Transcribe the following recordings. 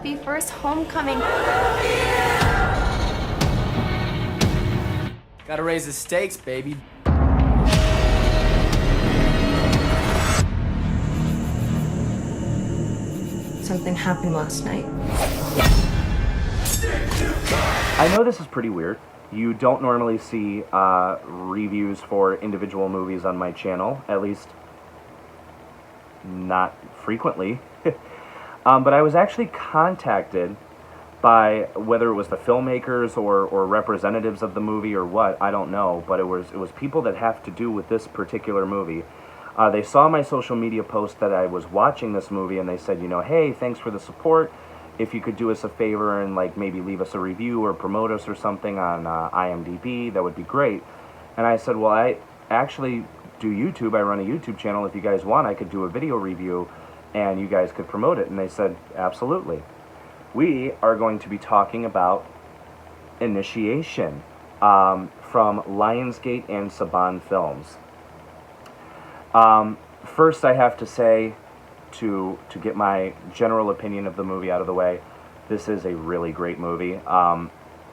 happy first homecoming. Gotta raise the stakes, baby. Something happened last night. I know this is pretty weird. You don't normally see reviews for individual movies on my channel, at least not frequently. But I was actually contacted by, whether it was the filmmakers or representatives of the movie or what, I don't know, but it was people that have to do with this particular movie. They saw my social media post that I was watching this movie, and they said, you know, hey, thanks for the support. If you could do us a favor and like maybe leave us a review or promote us or something on IMDb, that would be great. And I said, well, I actually do YouTube. I run a YouTube channel. If you guys want, I could do a video review and you guys could promote it. And they said, absolutely. We are going to be talking about Initiation from Lionsgate and Saban Films. First, I have to say, to get my general opinion of the movie out of the way, this is a really great movie.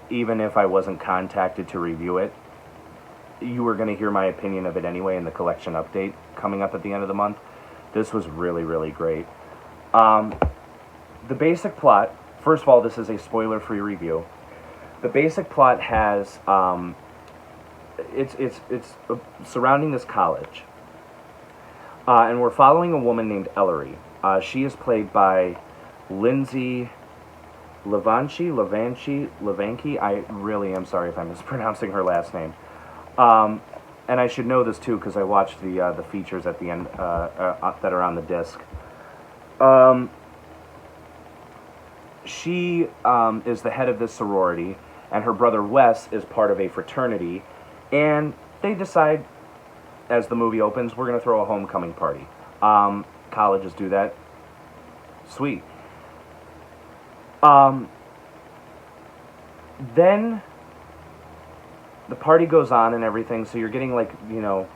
Even if I wasn't contacted to review it, you were going to hear my opinion of it anyway in the collection update coming up at the end of the month. This was really, really great. The basic plot, first of all, this is a spoiler-free review. The basic plot has, it's surrounding this college. And we're following a woman named Ellery. She is played by Lindsay Levanchi. I really am sorry if I'm mispronouncing her last name. And I should know this too because I watched the features at the end that are on the disc. She is the head of this sorority, and her brother Wes is part of a fraternity, and they decide, as the movie opens, we're going to throw a homecoming party. Colleges do that. Sweet. Then the party goes on and everything, so you're getting, like, you know,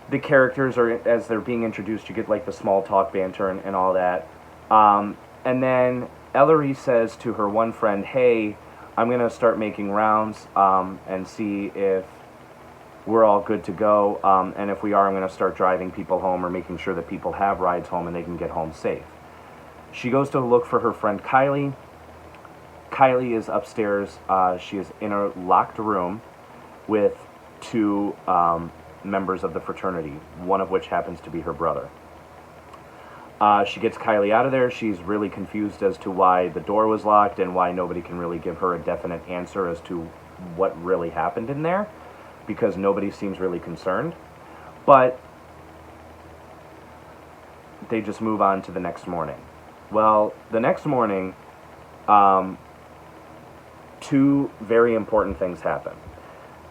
the characters are, as they're being introduced, you get, like, the small talk banter and all that. And then Ellery says to her one friend, hey, I'm going to start making rounds and see if we're all good to go, and if we are, I'm going to start driving people home or making sure that people have rides home and they can get home safe. She goes to look for her friend Kylie. Kylie is upstairs. She is in a locked room with two members of the fraternity, one of which happens to be her brother. She gets Kylie out of there. She's really confused as to why the door was locked and why nobody can really give her a definite answer as to what really happened in there, because nobody seems really concerned. But they just move on to the next morning. Well, the next morning, two very important things happen.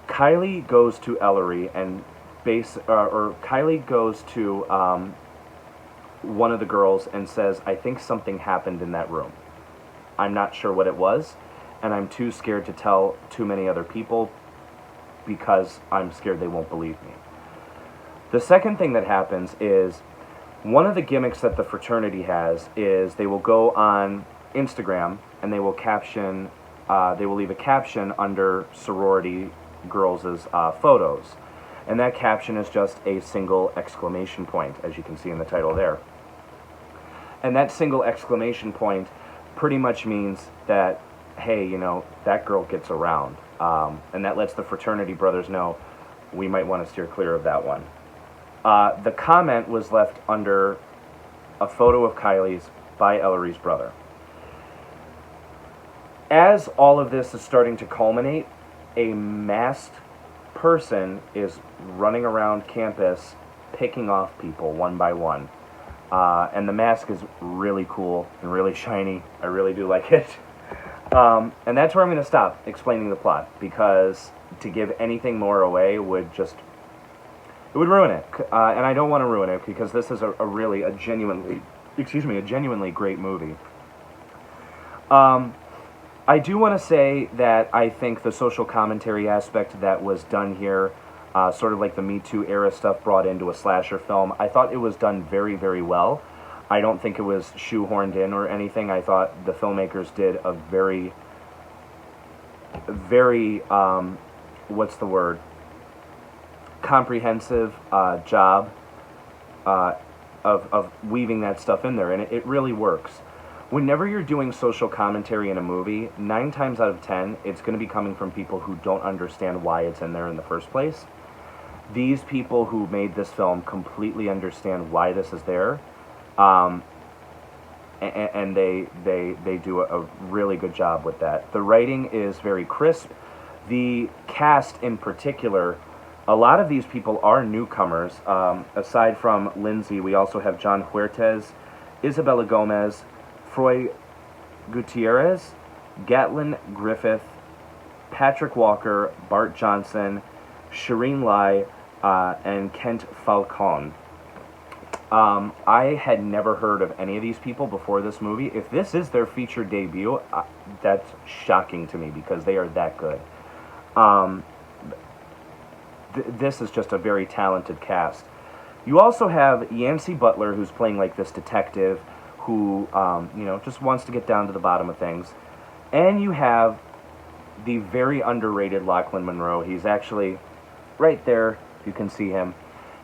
Kylie goes to Ellery and Kylie goes to one of the girls and says, I think something happened in that room. I'm not sure what it was, and I'm too scared to tell too many other people because I'm scared they won't believe me. The second thing that happens is, one of the gimmicks that the fraternity has is they will go on Instagram and they will caption, they will leave a caption under sorority girls' photos. And that caption is just a single exclamation point, as you can see in the title there. And that single exclamation point pretty much means that, hey, you know, that girl gets around. And that lets the fraternity brothers know we might want to steer clear of that one. The comment was left under a photo of Kylie's by Ellery's brother. As all of this is starting to culminate, a masked person is running around campus picking off people one by one. And the mask is really cool and really shiny. I really do like it. And that's where I'm going to stop explaining the plot, because to give anything more away would just, it would ruin it. And I don't want to ruin it, because this is a genuinely great movie. I do want to say that I think the social commentary aspect that was done here, sort of like the Me Too era stuff brought into a slasher film, I thought it was done very, very well. I don't think it was shoehorned in or anything. I thought the filmmakers did a very, very, what's the word? Comprehensive job of weaving that stuff in there, and it really works. Whenever you're doing social commentary in a movie, 9 times out of 10, it's going to be coming from people who don't understand why it's in there in the first place. These people who made this film completely understand why this is there, and they do a really good job with that. The writing is very crisp. The cast in particular, a lot of these people are newcomers. Aside from Lindsay, we also have John Huertas, Isabella Gomez, Froy Gutierrez, Gatlin Griffith, Patrick Walker, Bart Johnson, Shireen Lai, and Kent Falcone. I had never heard of any of these people before this movie. If this is their feature debut, that's shocking to me because they are that good. This is just a very talented cast. You also have Yancey Butler, who's playing like this detective who, just wants to get down to the bottom of things. And you have the very underrated Lachlan Monroe. He's actually right there. You can see him.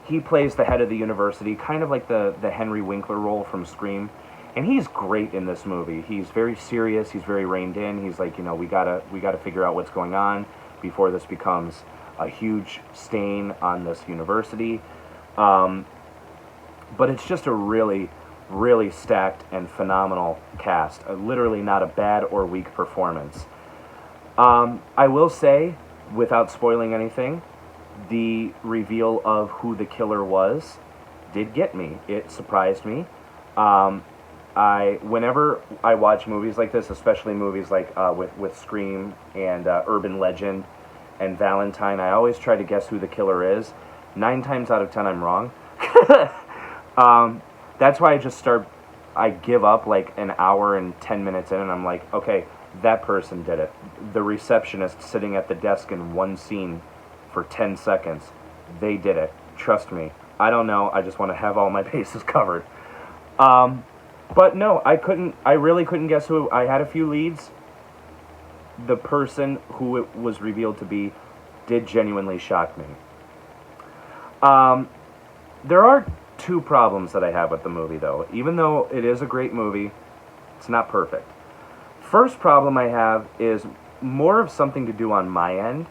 He plays the head of the university, kind of like the Henry Winkler role from Scream. And he's great in this movie. He's very serious. He's very reined in. He's like, we gotta figure out what's going on before this becomes a huge stain on this university. But it's just a really, really stacked and phenomenal cast. Literally not a bad or weak performance. I will say, without spoiling anything, the reveal of who the killer was did get me. It surprised me. Whenever I watch movies like this, especially movies like with Scream and Urban Legend and Valentine, I always try to guess who the killer is. 9 times out of 10, I'm wrong. That's why I give up like an hour and 10 minutes in, and I'm like, okay, that person did it. The receptionist sitting at the desk in one scene for 10 seconds, they did it. Trust me. I don't know. I just want to have all my bases covered. But no, I really couldn't guess who. I had a few leads. The person who it was revealed to be did genuinely shock me. There are 2 problems that I have with the movie, though. Even though it is a great movie, it's not perfect. First problem I have is more of something to do on my end.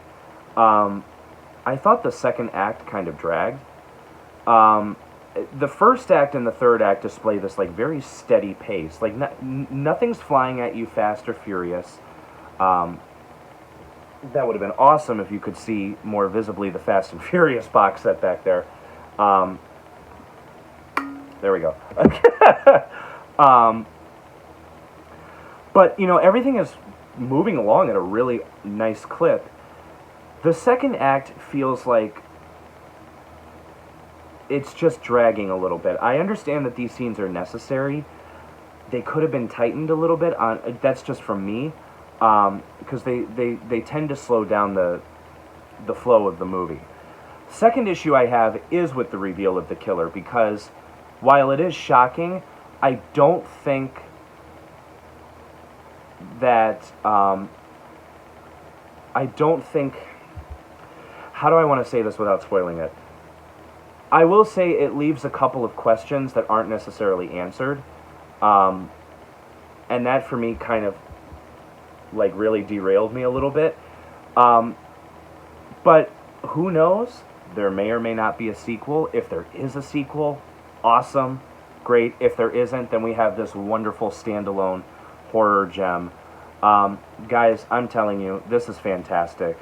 I thought the second act kind of dragged. The first act and the third act display this like very steady pace. Like nothing's flying at you fast or furious. That would have been awesome if you could see more visibly the Fast and Furious box set back there. There we go. But everything is moving along at a really nice clip. The second act feels like it's just dragging a little bit. I understand that these scenes are necessary. They could have been tightened a little bit. That's just from me, because they tend to slow down the flow of the movie. Second issue I have is with the reveal of the killer, because while it is shocking, I don't think that how do I want to say this without spoiling it? I will say it leaves a couple of questions that aren't necessarily answered. And that for me kind of like really derailed me a little bit. But who knows? There may or may not be a sequel. If there is a sequel, awesome, great. If there isn't, then we have this wonderful standalone horror gem. Guys, I'm telling you, this is fantastic.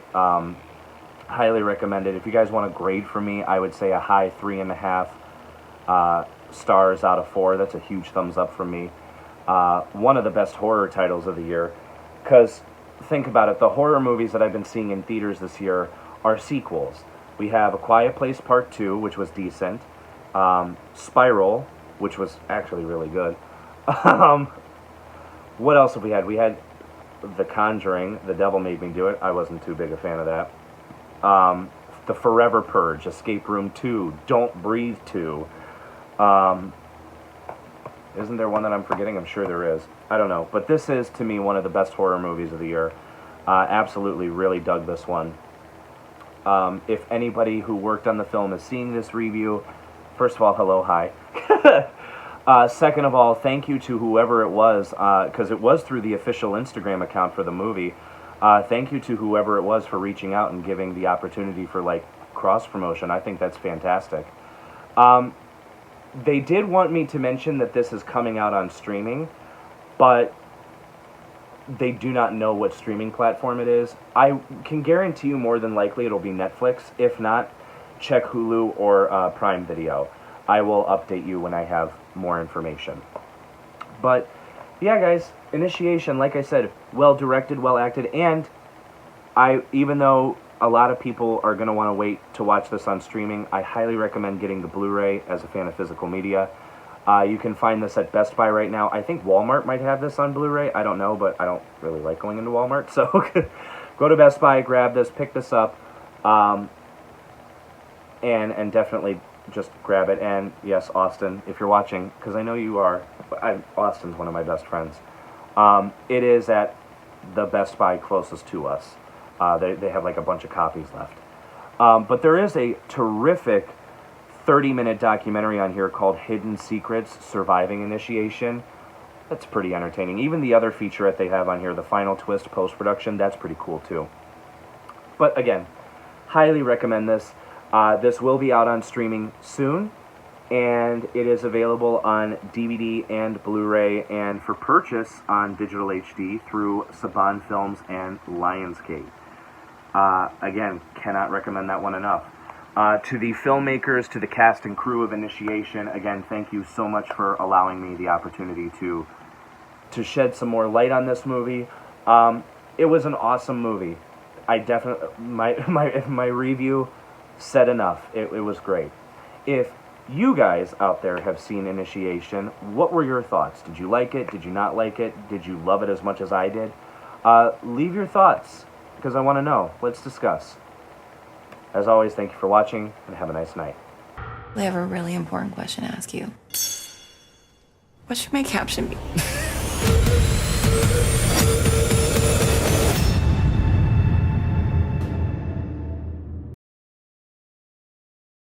Highly recommended. If you guys want a grade from me, I would say a high 3.5 stars out of 4. That's a huge thumbs up from me. One of the best horror titles of the year. Because, think about it, the horror movies that I've been seeing in theaters this year are sequels. We have A Quiet Place Part 2, which was decent. Spiral, which was actually really good. What else have we had? We had The Conjuring, The Devil Made Me Do It. I wasn't too big a fan of that. The Forever Purge, Escape Room 2, Don't Breathe 2. Isn't there one that I'm forgetting? I'm sure there is. I don't know. But this is, to me, one of the best horror movies of the year. Absolutely, really dug this one. If anybody who worked on the film is seeing this review, first of all, hello, hi. Second of all, thank you to whoever it was, because it was through the official Instagram account for the movie. Thank you to whoever it was for reaching out and giving the opportunity for, like, cross-promotion. I think that's fantastic. They did want me to mention that this is coming out on streaming, but they do not know what streaming platform it is. I can guarantee you more than likely it'll be Netflix. If not, check Hulu or Prime Video. I will update you when I have more information. But yeah, guys, Initiation, like I said, well directed, well acted, and even though a lot of people are going to want to wait to watch this on streaming, I highly recommend getting the Blu-ray as a fan of physical media. You can find this at Best Buy right now. I think Walmart might have this on Blu-ray. I don't know, but I don't really like going into Walmart. So go to Best Buy, grab this, pick this up, and definitely just grab it. And yes, Austin, if you're watching, because I know you are, Austin's one of my best friends. It is at the Best Buy closest to us. They have like a bunch of copies left. But there is a terrific 30-minute documentary on here called Hidden Secrets, Surviving Initiation. That's pretty entertaining. Even the other featurette they have on here, the Final Twist post-production, that's pretty cool too. But again, highly recommend this. This will be out on streaming soon, and it is available on DVD and Blu-ray and for purchase on digital HD through Saban Films and Lionsgate. Again, cannot recommend that one enough. To the filmmakers, to the cast and crew of Initiation, again, thank you so much for allowing me the opportunity to shed some more light on this movie. It was an awesome movie. I definitely, my review said enough. It was great. If you guys out there have seen Initiation, what were your thoughts? Did you like it? Did you not like it? Did you love it as much as I did? Leave your thoughts, because I want to know. Let's discuss. As always, thank you for watching, and have a nice night. I have a really important question to ask you. What should my caption be?